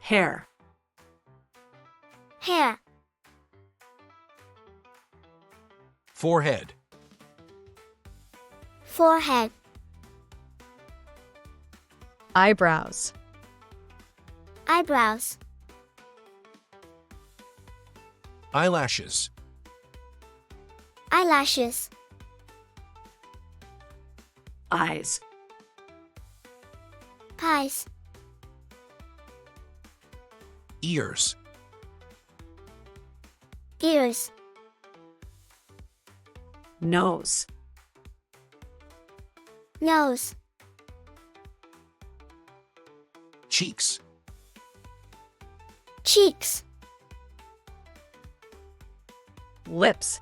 Hair. Hair. Forehead. Forehead. Eyebrows. Eyebrows. Eyelashes. Eyelashes. Eyes. Eyes. Ears. Ears. Nose. Nose. Cheeks. Cheeks. Lips.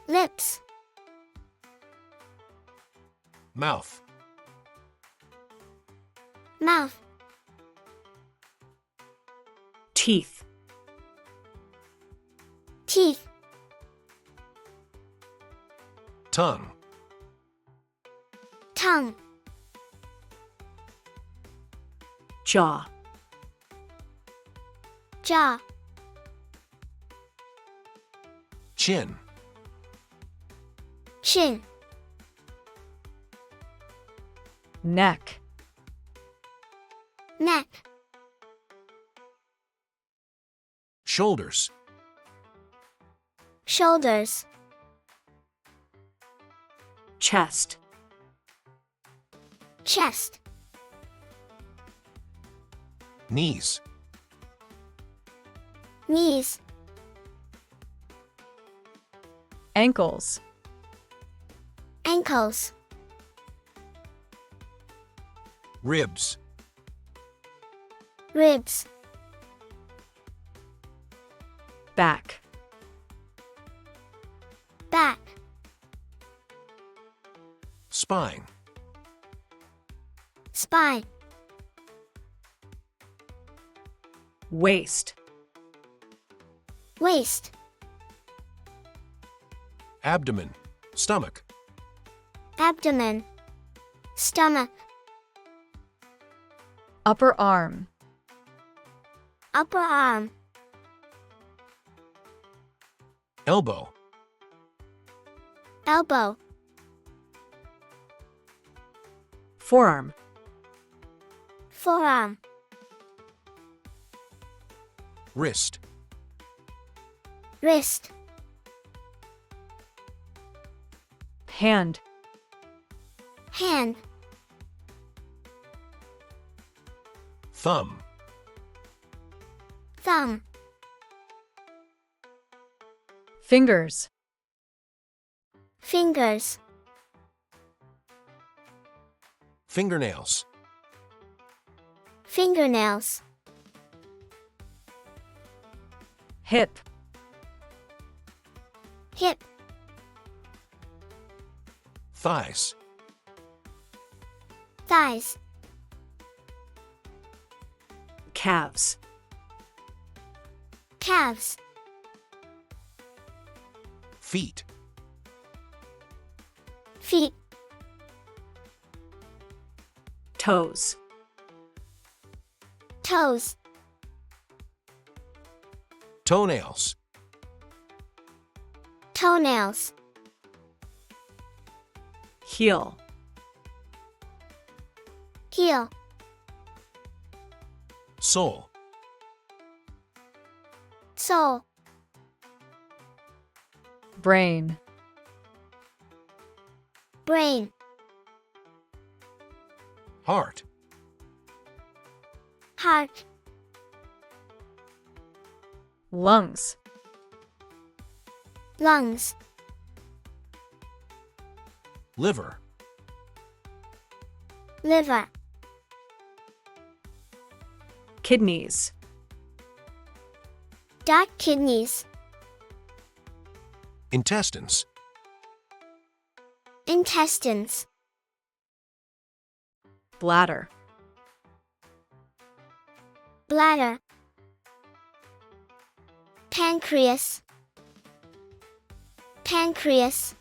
Lips. Mouth. Mouth. Teeth. Teeth. Tongue. Tongue. Jaw. Jaw. Chin. Chin. Neck. Neck. Shoulders. Shoulders. Chest. Chest. Knees. Knees. Ankles. Ankles. Ribs. Ribs. Back. Back. Spine. Spine. Waist. Waist. Abdomen. Stomach. Abdomen. Stomach. Upper arm. Upper arm. Elbow. Elbow. Forearm. Forearm. Wrist. Wrist. Hand. Hand. Thumb. Thumb. Fingers. Fingers. Fingernails. Fingernails. Hip. Hip. Thighs. Thighs. Calves. Calves. Feet. Feet. Toes. Toes. Toenails. Toenails. Heel. Heel. Sole. Sole. Brain. Brain. Heart. Heart. Lungs. Lungs. Liver. Liver. Kidneys. Kidneys. Intestines. Intestines. Bladder. Bladder. Pancreas. Pancreas.